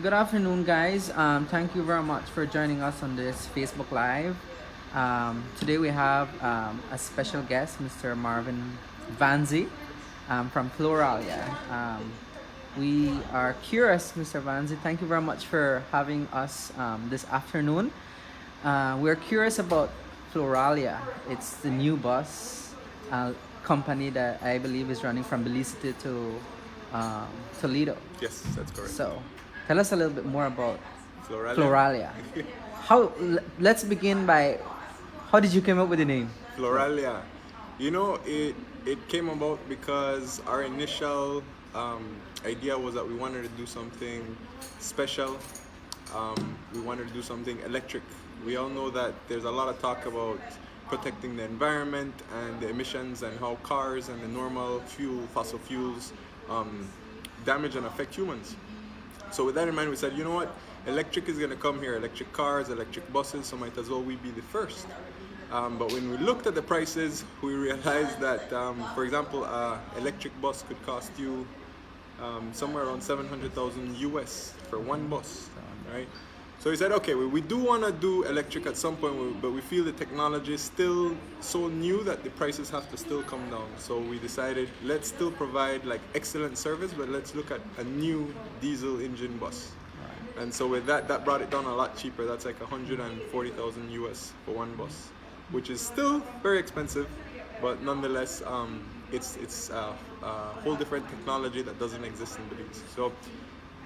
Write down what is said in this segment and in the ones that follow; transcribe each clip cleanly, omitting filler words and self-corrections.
Good afternoon, guys. Thank you very much for joining us on this Facebook Live. Today we have a special guest, Mr. Marvin Vanzie from Floralia. We are curious, Mr. Vanzie. Thank you very much for having us this afternoon. We're curious about Floralia. It's the new bus company that I believe is running from Belize to um, Toledo. Yes, that's correct. So, tell us a little bit more about Floralia. Floralia. Let's begin by how did you come up with the name? Floralia. It came about because our initial idea was that we wanted to do something special. We wanted to do something electric. We all know that there's a lot of talk about protecting the environment and the emissions and how cars and the normal fossil fuels, damage and affect humans. So with that in mind, we said, you know what, electric is going to come here, electric cars, electric buses, so might as well we be the first. But when we looked at the prices, we realized that, for example, electric bus could cost you somewhere around 700,000 US for one bus, right? So we said, okay, we do want to do electric at some point, but we feel the technology is still so new that the prices have to still come down. So we decided, let's still provide like excellent service, but let's look at a new diesel engine bus. And so with that brought it down a lot cheaper. That's like 140,000 US for one bus, which is still very expensive, but nonetheless, it's a whole different technology that doesn't exist in Belize. So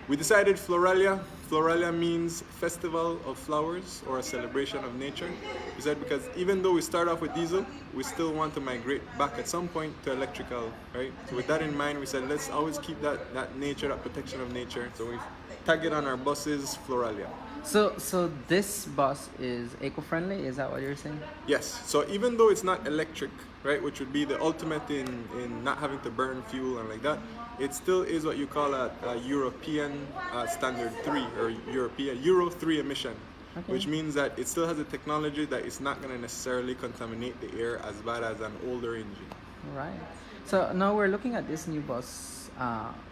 we decided Floralia. Floralia means festival of flowers or a celebration of nature. We said because even though we start off with diesel, we still want to migrate back at some point to electrical, right? So with that in mind, we said let's always keep that nature, that protection of nature. So we tag it on our buses, Floralia. So this bus is eco-friendly. Is that what you're saying? Yes. So even though it's not electric, right, which would be the ultimate in not having to burn fuel and like that, it still is what you call a European standard 3 or European Euro 3 emission, Okay. which means that it still has a technology that is not going to necessarily contaminate the air as bad as an older engine. Right. So now we're looking at this new bus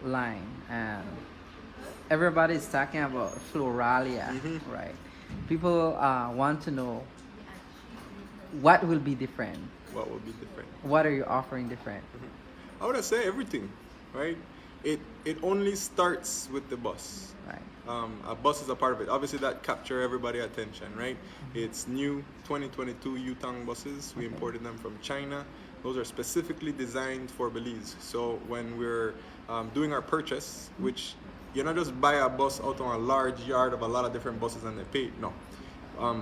line, and everybody is talking about Floralia, right? People want to know what will be different. What will be different? What are you offering different? I would say everything, right? It only starts with the bus. Right. A bus is a part of it. Obviously, that capture everybody's attention, right? It's new 2022 Yutang buses. We imported them from China. Those are specifically designed for Belize. So when we're doing our purchase, which you not just buy a bus out on a large yard of a lot of different buses and they pay. No.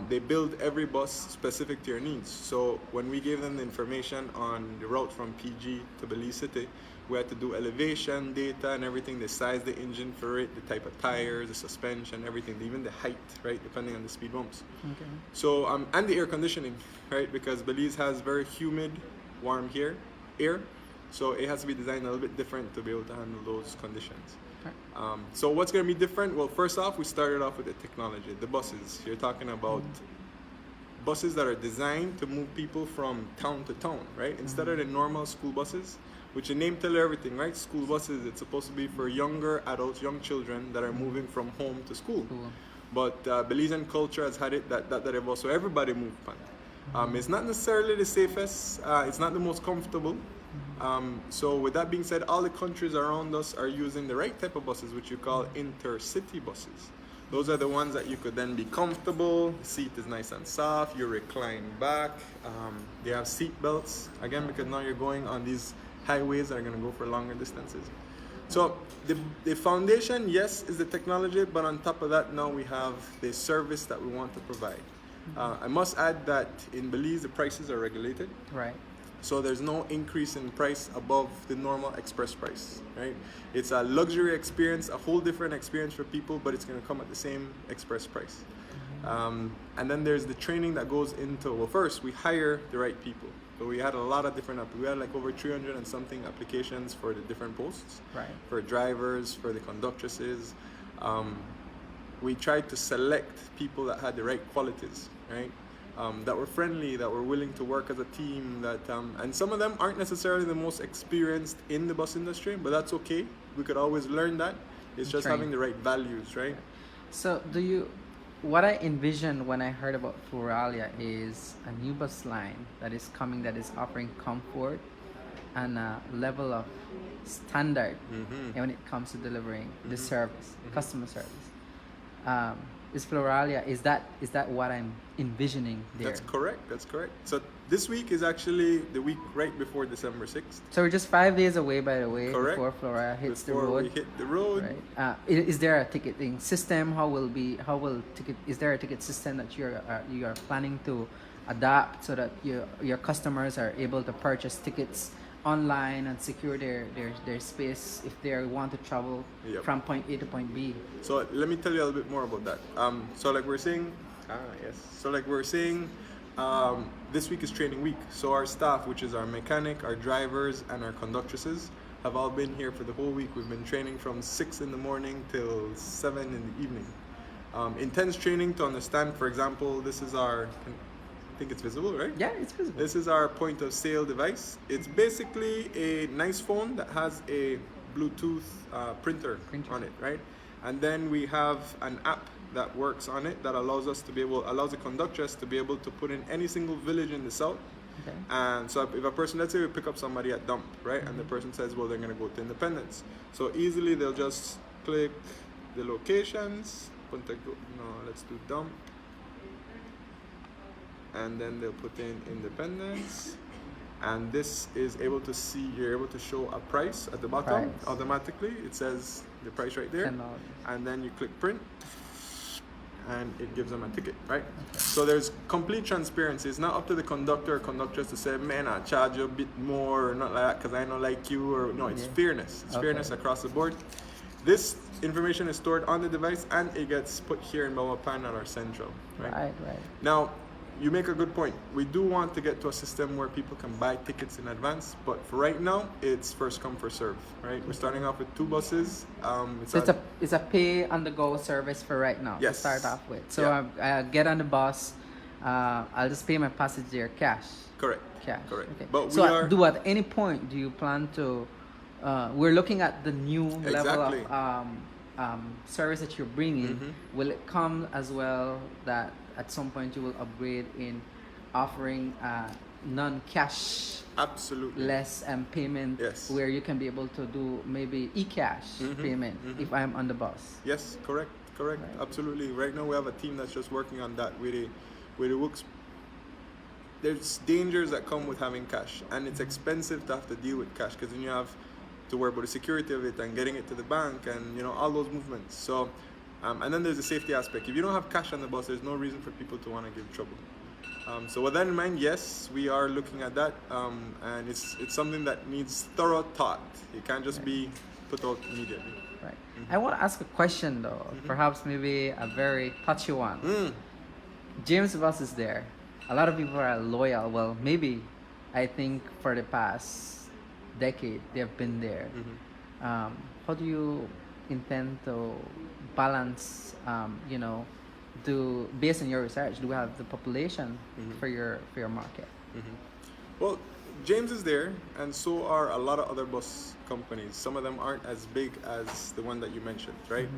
They build every bus specific to your needs. So when we gave them the information on the route from PG to Belize City, we had to do elevation data and everything, the size, the engine for it, the type of tires, the suspension, everything, even the height, right, depending on the speed bumps. Okay. So, and the air conditioning, right, because Belize has very humid, warm air, so it has to be designed a little bit different to be able to handle those conditions. So what's going to be different? Well, first off, we started off with the technology, the buses. You're talking about buses that are designed to move people from town to town, right? Instead of the normal school buses, which the name tells you everything, right? School buses, it's supposed to be for younger adults, young children that are moving from home to school. Cool. But Belizean culture has had it that evolved, so everybody moved pan. It's not necessarily the safest, it's not the most comfortable. So with that being said, all the countries around us are using the right type of buses, which you call intercity buses. Those are the ones that you could then be comfortable, the seat is nice and soft, you recline back, they have seat belts, again, because now you're going on these highways that are going to go for longer distances. So the foundation, yes, is the technology, but on top of that, now we have the service that we want to provide. I must add that in Belize, the prices are regulated. Right. So there's no increase in price above the normal express price, right? It's a luxury experience, a whole different experience for people, but it's going to come at the same express price. And then there's the training that goes into, well, first we hire the right people. So we had a lot of different, we had like over 300 and something applications for the different posts. Right. For drivers, for the conductresses. We tried to select people that had the right qualities, right? That were friendly, that were willing to work as a team, that and some of them aren't necessarily the most experienced in the bus industry, but that's okay. We could always learn that. It's just Train. having the right values, right? So what I envisioned when I heard about Floralia is a new bus line that is coming that is offering comfort and a level of standard when it comes to delivering the service, customer service. Um, is Floralia, is that what I'm envisioning there? That's correct. That's correct. So this week is actually the week right before December 6th. So we're just 5 days away, by the way, Correct. before Floralia hits Before the road. we hit the road. Right. Is there a ticketing system? Is there a ticket system that you are planning to adapt so that your customers are able to purchase tickets online and secure their space if they want to travel Yep. from point A to point B? So let me tell you a little bit more about that. So like we're saying, this week is training week. So our staff, which is our mechanic, our drivers, and our conductresses, have all been here for the whole week. We've been training from 6 in the morning till 7 in the evening. Intense training to understand, for example, this is our, I think it's visible, right? Yeah, it's visible. This is our point of sale device. It's basically a nice phone that has a Bluetooth printer on it, right? And then we have an app that works on it that allows the conductress to be able to put in any single village in the south. Okay. And so if a person, let's say we pick up somebody at Dump, right? And the person says, well, they're gonna go to Independence. So easily they'll just click the locations, let's do Dump. And then they'll put in Independence, and this is able to see, you're able to show a price at the bottom. Price. Automatically it says the price right there, $10. and then you click print and it gives them a ticket, right? So there's complete transparency. It's not up to the conductor or conductress to say, man, I'll charge you a bit more or not like that because I don't like you, or no, it's fairness. It's fairness across the board. This information is stored on the device and it gets put here in Pan at our central, right? Right. Now, you make a good point. We do want to get to a system where people can buy tickets in advance, but for right now, it's first come, first serve, right? We're starting off with 2 buses. So it's a pay on the go service for right now to start off with. So I get on the bus, I'll just pay my passage there cash. Correct. Cash. Correct. Okay. But So at any point do you plan to? We're looking at the new level of service that you're bringing. Will it come as well that at some point you will upgrade in offering non-cash, absolutely less payment, where you can be able to do maybe e-cash payment if I'm on the bus? Yes, correct, right. Absolutely. Right now we have a team that's just working on that with the works. There's dangers that come with having cash, and it's expensive to have to deal with cash because then you have to worry about the security of it and getting it to the bank and all those movements. So and then there's the safety aspect. If you don't have cash on the bus, there's no reason for people to want to give trouble. So with that in mind, yes, we are looking at that, and it's something that needs thorough thought. It can't just be put out immediately. Right. I want to ask a question though, perhaps maybe a very touchy one. James Bus is there. A lot of people are loyal. Well, maybe I think for the past decade they've been there. How do you intend to balance, based on your research, do we have the population for your market? Well, James is there, and so are a lot of other bus companies. Some of them aren't as big as the one that you mentioned, right?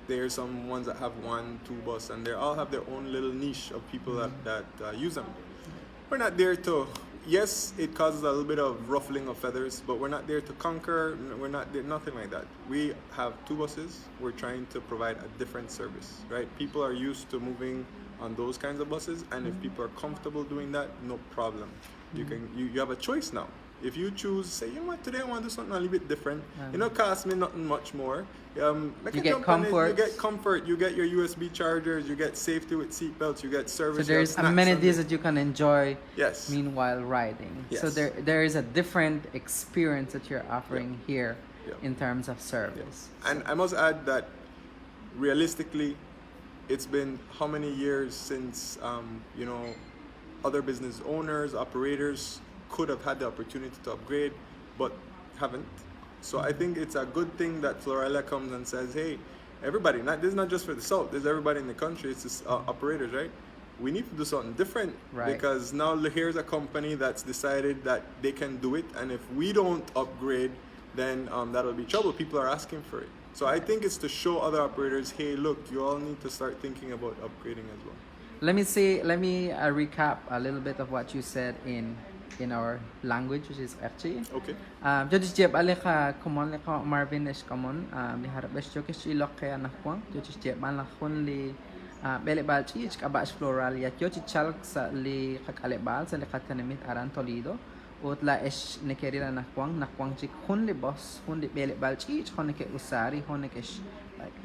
There's some ones that have 1, 2 bus, and they all have their own little niche of people that use them. We're not there to. Yes, it causes a little bit of ruffling of feathers, but we're not there to conquer. We're not there, nothing like that. We have 2 buses. We're trying to provide a different service, right? People are used to moving on those kinds of buses, and if people are comfortable doing that, no problem. You have a choice now. If you choose, say, you know what, today I want to do something a little bit different. Cost me nothing much more. You get comfort. You get comfort. You get your USB chargers. You get safety with seatbelts. You get service. So there's amenities that you can enjoy. Yes. Meanwhile riding. Yes. So there is a different experience that you're offering here in terms of service. And I must add that realistically, it's been how many years since other business owners, operators could have had the opportunity to upgrade, but haven't. So I think it's a good thing that Floralia comes and says, hey, everybody, this is not just for the South, this is everybody in the country, it's just, operators, right? We need to do something different, because now here's a company that's decided that they can do it, and if we don't upgrade, then that'll be trouble. People are asking for it. So I think it's to show other operators, hey, look, you all need to start thinking about upgrading as well. Let me recap a little bit of what you said in our language, which is FG. Okay. Jadi jeb alika common lika Marvin is common. Li harap bes jokish ilok kaya nakwang. Jadi jeb malakon li bele balchi ich kabash Floralia. Joji chalk sa li kakalebal sa li katanimit aran Toledo. Ut la ish nekerila nakwang chik hun li boss hun li bele balchi ich hun ke usari hun ke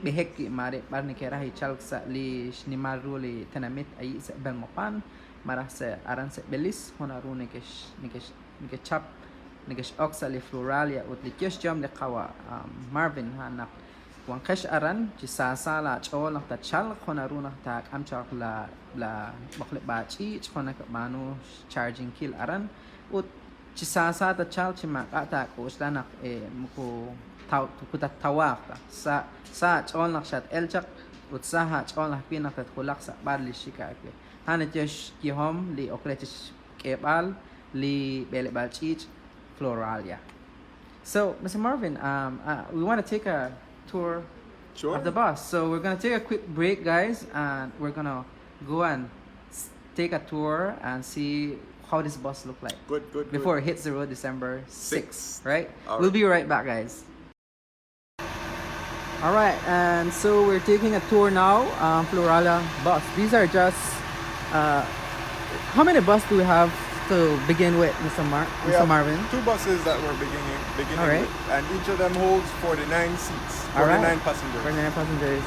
beheki mare bar nekera hi chalk sa li shnimaru li tanamit ay sa belmopan. Marah se aran se belis honaru nikesh chap nikesh oxa li Floralia ut li kish jam le kawa Marvin hanak wang kesh aran ci sasa la chol nak ta chal honaru nak ta am chak la bakle bachi chona ka manu charging kill aran ut ci sasa ta chal ci mak ata ko nak muko kuta tawak sa chol nak shat el chak ut sa ha chol nak pinak ta kulak sa bar li shikake Hanetish Gihom, Li Okletish Kebal, Li Belebalchich, Floralia. So, Mr. Marvin, we want to take a tour of the bus. So, we're going to take a quick break, guys, and we're going to go and take a tour and see how this bus look like. Good. Before it hits the road December 6th, right? All We'll be right back, guys. All right, and so we're taking a tour now, Floralia bus. These are just how many buses do we have to begin with, Mr. Marvin? 2 buses that we're beginning All right. with, and each of them holds 49 seats, 49 All right. passengers. 49 passengers.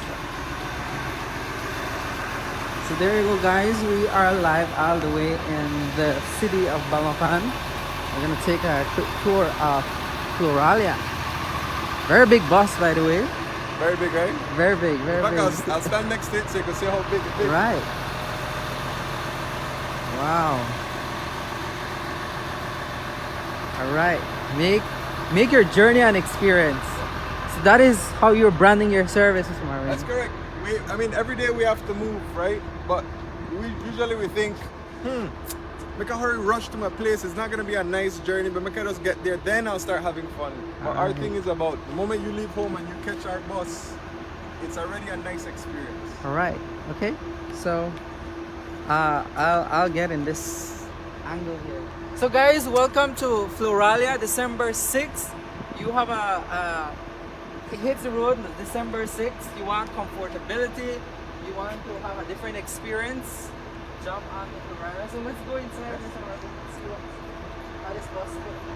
So there you go, guys. We are live all the way in the city of Balapan. We're gonna take a quick tour of Floralia. Very big bus, by the way. Very big, right? Very big, very In fact, big. I'll stand next to it so you can see how big it is. Right. Wow. All right. Make your journey an experience. So that is how you're branding your service, Mr. Marvin. That's correct. I mean, every day we have to move, right? But we think, make a hurry rush to my place. It's not gonna be a nice journey, but make us get there. Then I'll start having fun. But our thing is about the moment you leave home and you catch our bus, it's already a nice experience. All right. Okay. So I'll get in this angle here. So guys, welcome to Floralia, December 6th. You have it hits the road December 6th. You want comfortability. You want to have a different experience. Jump on the Floralia. So let's go inside. Let's see how this bus looks.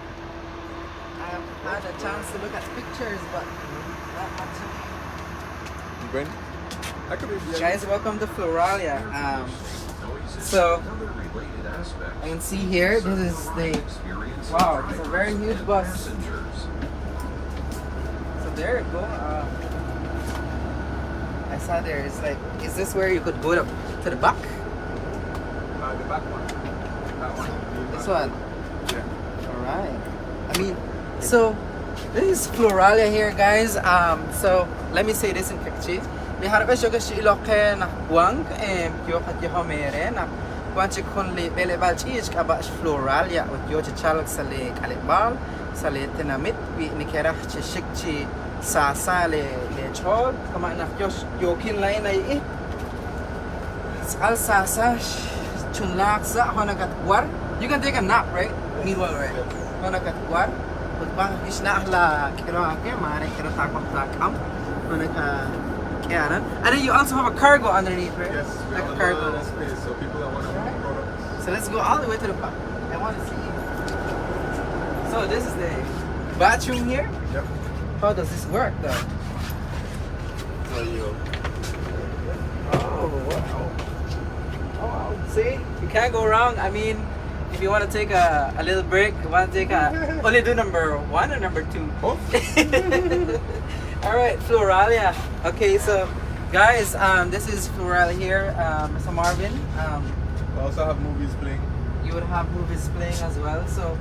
I have had a chance to look at pictures, but not actually. You going? I could be. Guys, welcome to Floralia. So I can see here, this is the wow, it's a very huge bus. So there you go. I saw there. It's like, is this where you could go to the back? The back one. That one. This one. Yeah. All right. I mean, so this is Floralia here, guys. So let me say this in Kekchi. Li harap siya kasi iloke na buwang kyo katyo homere na kwanchi kun li belebal chich kabak Floralia ut yo chichalak sa li kalibal sa li tinamit wi nikera chishik chi sasa li chol kama na yo kin lain ay al sasa chunlak sa honagat war. You can take a nap, right? Meanwhile, right? Honagat war ut bang isna la kiro ake mare kiro takam honaka. Yeah, and then you also have a cargo underneath, right? Yes, we like have a cargo. lot of space, so people that want to move products. So let's go all the way to the back. I want to see. So this is the bathroom here. Yep. How does this work, though? So you. Oh wow! Oh wow! See, you can't go wrong. I mean, if you want to take a little break, you want to take only do number 1 or number 2. Oh. All right, Floralia. Okay, so guys, this is Floralia here, Mr. Marvin. We also have movies playing. You would have movies playing as well. So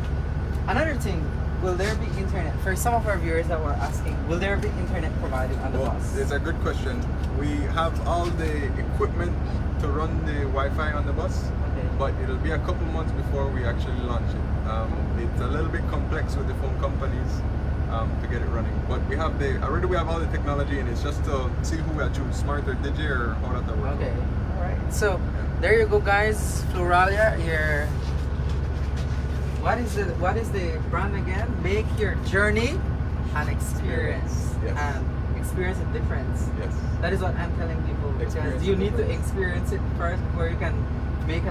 another thing, will there be internet? For some of our viewers that were asking, will there be internet provided on the bus? It's a good question. We have all the equipment to run the Wi-Fi on the bus, Okay. but it'll be a couple months before we actually launch it. It's a little bit complex with the phone companies. to get it running. But we have already we have all the technology, and it's just to see who we choose, smart or digi, or how that works. Okay. All right. So there you go, guys. Floralia here. What is the brand again? Make your journey an experience. Yes. And experience a difference. Yes. That is what I'm telling people, because Experience you the need to difference. experience it first before you can make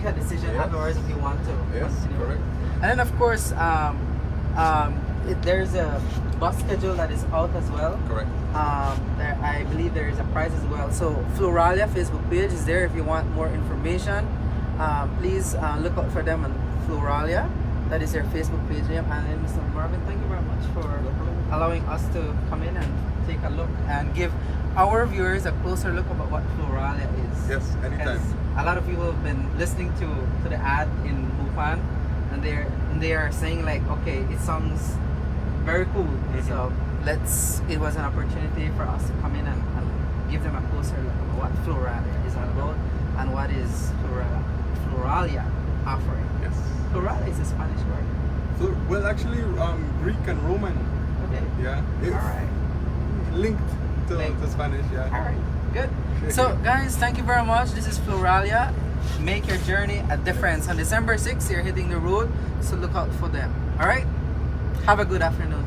a decision Yes. afterwards if you want to. Yes, continue. correct. And then of course, there's a bus schedule that is out as well. Correct. I believe there is a price as well. So Floralia Facebook page is there if you want more information. Please look out for them on Floralia. That is their Facebook page name. And then Mr. Marvin, thank you very much for allowing us to come in and take a look and give our viewers a closer look about what Floralia is. Yes, anytime. Because a lot of people have been listening to the ad in Bupan, and they are saying like, okay, it sounds very cool. So it was an opportunity for us to come in and give them a closer look at what Floralia is all about and what is Floralia offering. Yes. Floralia is a Spanish word. Well, actually, Greek and Roman. Okay. Yeah. It's All right. linked to Linked. Spanish. Yeah. All right. Good. So guys, thank you very much. This is Floralia. Make your journey a difference. On December 6th, you're hitting the road, so look out for them. All right. Have a good afternoon.